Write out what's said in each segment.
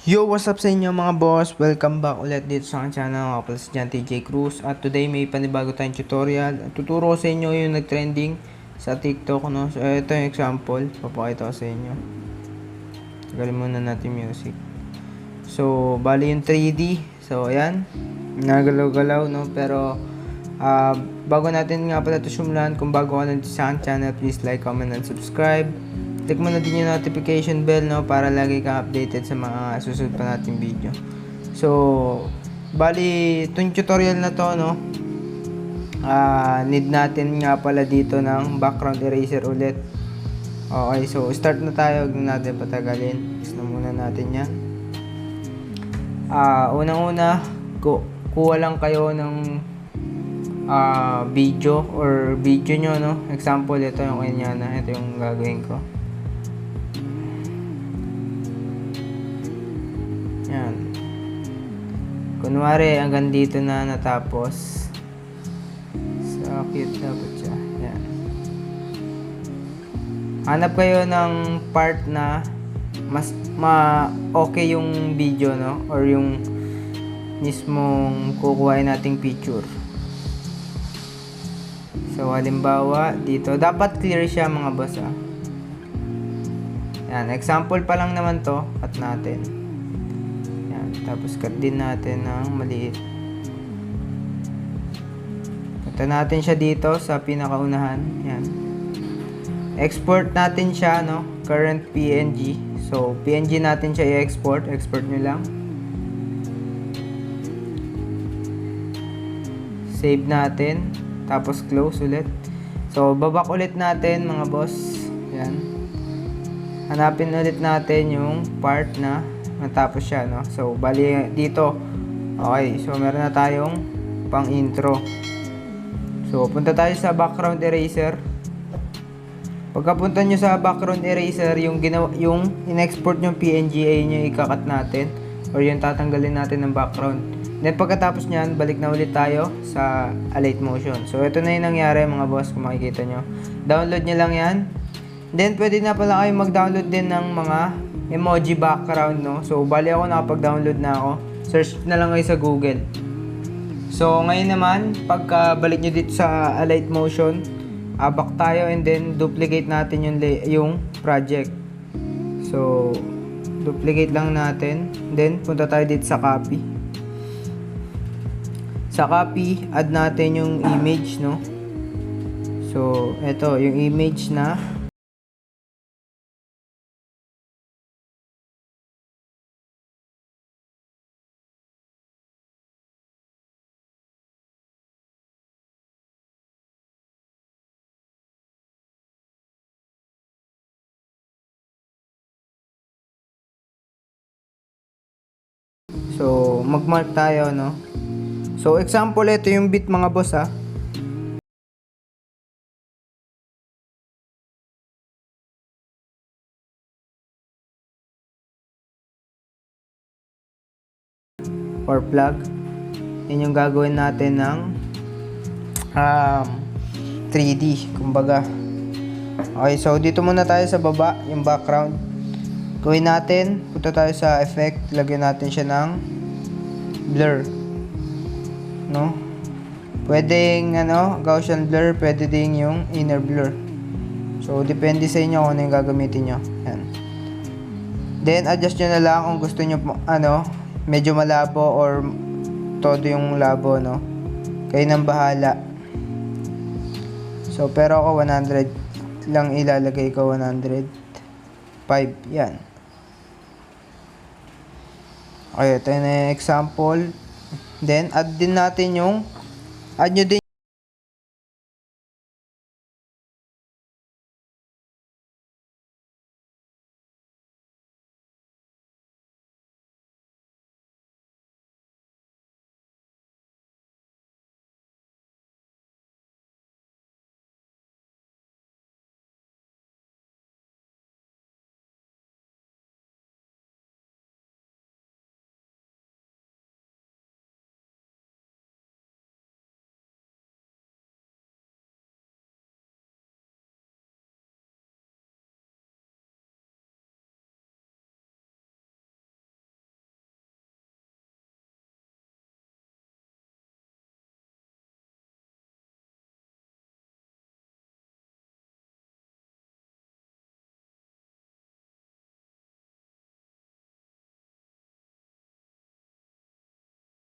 Yo, what's up sa inyo mga boss? Welcome back ulit dito sa aking channel. Ako pala si TJ Cruz. At today may panibago tayong tutorial. Tuturo ko sa inyo yung nag-trending sa TikTok, no? So, ito yung example. Papakita ko sa inyo. Tagalin muna natin music. So, bali yung 3D. So, ayan. Nagalaw-galaw, no? Pero, bago natin nga pala ito simulan, kung bago ka lang sa aking channel, please like, comment, and subscribe. Click mo na din yung notification bell, no, para lagi kang updated sa mga susunod pa nating video. So, bali itong tutorial na to, no, need natin nga pala dito ng background eraser ulit. Okay, so start na tayo, huwag na natin patagalin. Fix na muna natin yan. Unang-una, kuha lang kayo ng video or video nyo, no. Example, ito yung kanya na, ito yung gagawin ko. Yan. Kunwari, hanggang dito na natapos. Sakit dapat siya. Yan. Hanap kayo ng part na mas okay yung video, no? Or yung mismong kukuhain nating picture. So, halimbawa, dito. Dapat clear siya mga boss, Yan. Example pa lang naman to. Cut natin. Tapos cut din natin ng maliit. Punta natin siya dito sa pinakaunahan. Yan. Export natin siya, no? Current PNG. So, PNG natin siya i-export. Export nyo lang. Save natin. Tapos close ulit. So, babak ulit natin mga boss. Yan. Hanapin ulit natin yung part na natapos siya, no? So, bali dito. Okay, so meron na tayong pang intro. So, punta tayo sa background eraser. Pagkapunta nyo sa background eraser, yung in-export nyo PNG ay nyo ikakat natin or yung tatanggalin natin ng background. Then, pagkatapos nyan, balik na ulit tayo sa ALIGHTMOTION. So, ito na yung nangyari mga boss, kung makikita nyo. Download nyo lang yan. Then, pwede na pala kayo mag-download din ng mga emoji background, no? So, bali ako nakapag-download na ako. Search na lang kayo sa Google. So, ngayon naman, pagka-balik nyo dito sa ALIGHTMOTION, back tayo and then duplicate natin yung project. So, duplicate lang natin. Then, punta tayo dito sa copy. Sa copy, add natin yung image, no? So, eto, yung image na So, mag-mark tayo, no? So, example, ito yung bit mga boss, or plug. Yan yung gagawin natin ng 3D, kumbaga. Okay, so dito muna tayo sa baba, yung background. Gawin natin, punta tayo sa effect, lagyan natin siya ng blur, no? Pwedeng Gaussian blur, pwede din yung inner blur. So depende sa inyo kung ano yung gagamitin nyo. Yan. Then adjust nyo na lang kung gusto nyo medyo malabo or todo yung labo, no? Kayo nang bahala. So pero ako 100 lang ilalagay ko, 105. Yan. Okay, ito na yung example. Then, add nyo din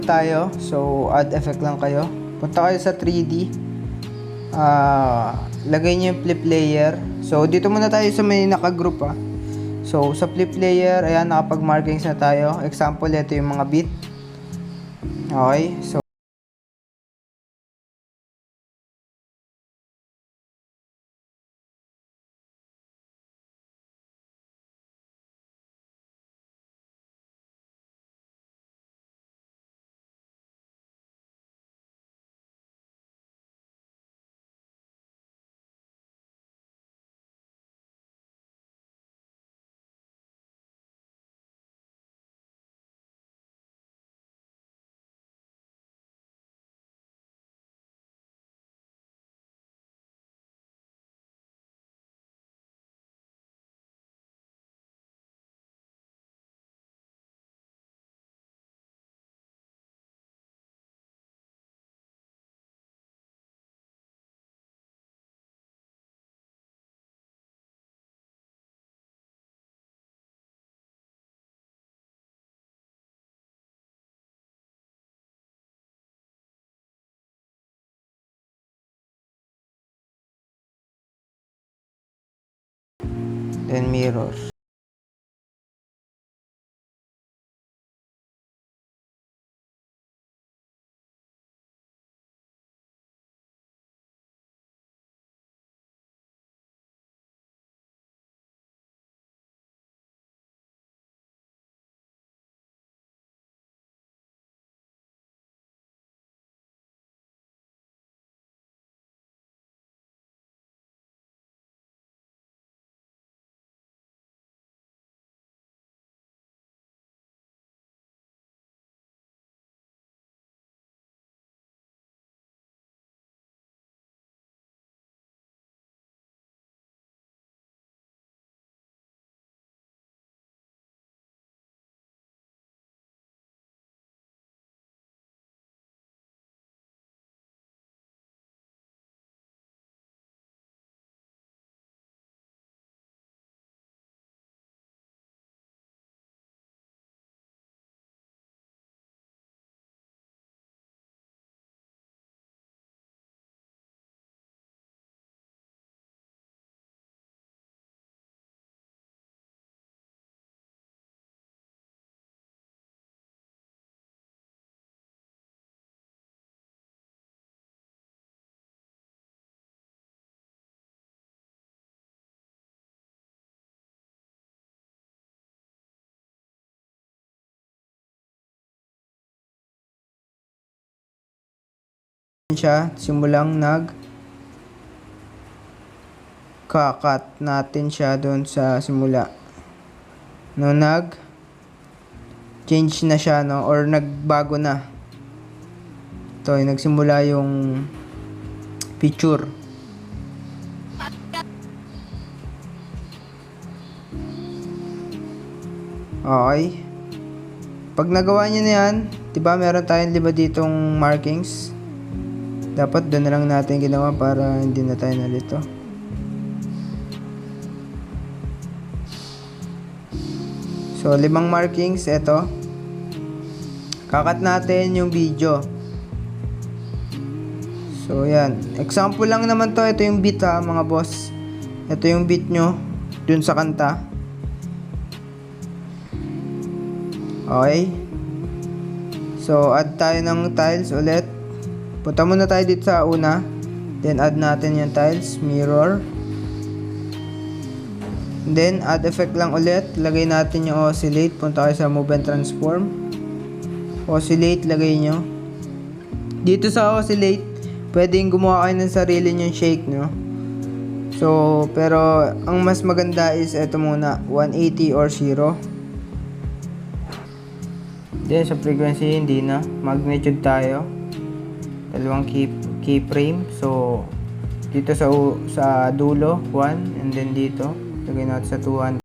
tayo. So, add effect lang kayo. Punta kayo sa 3D. Lagay nyo yung flip layer. So, dito muna tayo sa may nakagroup So, sa flip layer, ayan, nakapag-markings na tayo. Example, ito yung mga bit. Okay, so, then mirror. Siya, simulang kakat natin siya doon sa simula. No, change na siya, no, or nagbago na. Ito, nagsimula yung picture. Okay. Pag nagawa niyo na yan, 'di ba meron tayong 5 ditong markings? Dapat doon na lang natin ginawa para hindi na tayo nalito. So, 5 markings, ito. Kakat natin yung video. So, yan. Example lang naman to. Ito yung beat mga boss. Ito yung beat nyo dun sa kanta. Okay. So, add tayo ng tiles ulit. Punta muna tayo dito sa una. Then, add natin yung tiles. Mirror. Then, add effect lang ulit. Lagay natin yung oscillate. Punta kayo sa move and transform. Oscillate, lagay nyo. Dito sa oscillate, pwedeng gumawa kayo ng sarili nyong shake, no? So, pero, ang mas maganda is ito muna. 180 or 0. Then, sa frequency, hindi na. Magnitude tayo. Dalawang keyframe. So, dito sa dulo, 1. And then dito, lagay natin sa 200.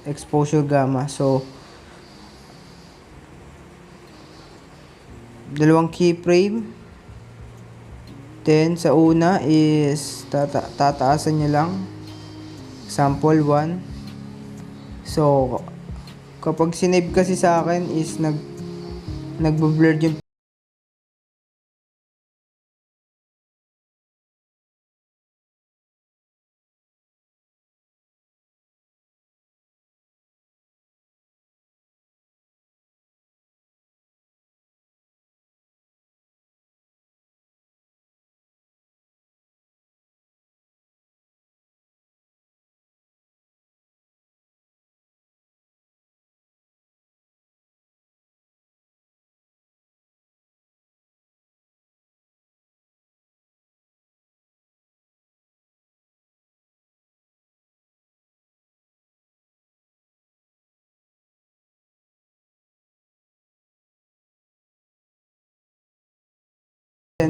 Exposure gamma. So, dalawang keyframe. Then, sa una is tataasan nyo lang. Sample 1. So, kapag sinave kasi sa akin is nagbo-blur yung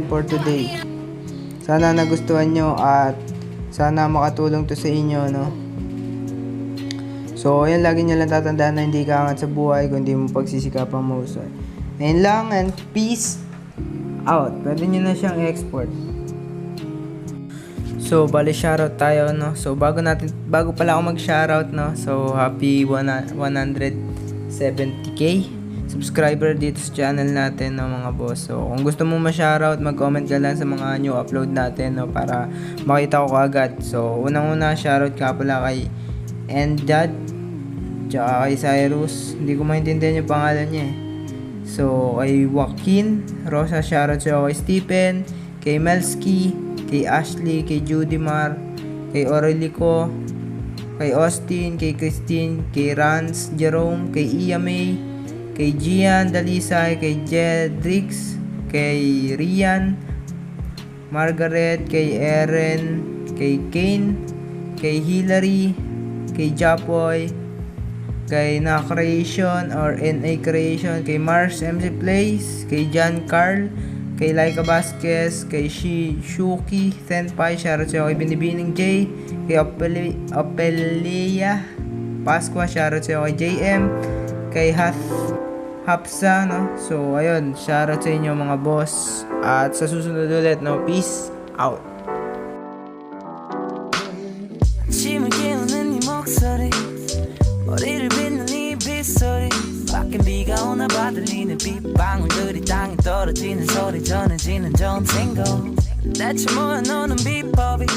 for today. Sana nagustuhan nyo at sana makatulong to sa inyo, no? So, ayan, lagi nyo lang tatandaan na hindi ka angat sa buhay kung hindi mo pagsisikapang mahusay. Ayun lang, and peace out. Pwede nyo na siyang export. So, bali shoutout tayo, no? So, bago pala ako mag-shoutout, no? So, happy 170k subscriber dito sa channel natin, no, mga boss. So, kung gusto mo ma-shoutout, mag-comment ka lang sa mga new upload natin, no, para makita ko agad. So, unang-una, shoutout ka pala kay Endad, tsaka kay Cyrus. Hindi ko maintindihan yung pangalan niya, eh. So, kay Joaquin Rosa, shoutout siya kay Stephen, kay Melski, kay Ashley, kay Judimar, kay Aurelico, kay Austin, kay Christine, kay Rance, Jerome, kay Iya May, kay Gian Dalisay, kay Jedrix, kay Rian, Margaret, kay Erin, kay Kane, kay Hillary, kay Japoy, kay Na Creation or NA Creation, kay Mars MC Plays, kay John Carl, kay Laika Vasquez, kay Shuki Senpai, shoutout siya kay Binibining J, kay Apelia Pasqua, shoutout siya kay JM, kay Hapsa, no? So, ayun, shoutout sa inyo mga boss. At sa susunod ulit, no? Peace out. 아침을 깨우는 네 목소리, 머리를 빗는 네 빗소리, 밖엔 비가 오나 봐 들리는 빗방울들이 땅에 떨어지는 소리, 전해지는 전생고 대체 뭐야 너는 비법이,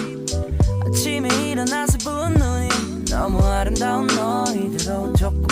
아침에 일어나서 부은 눈이 너무 아름다운 너희들로 조금만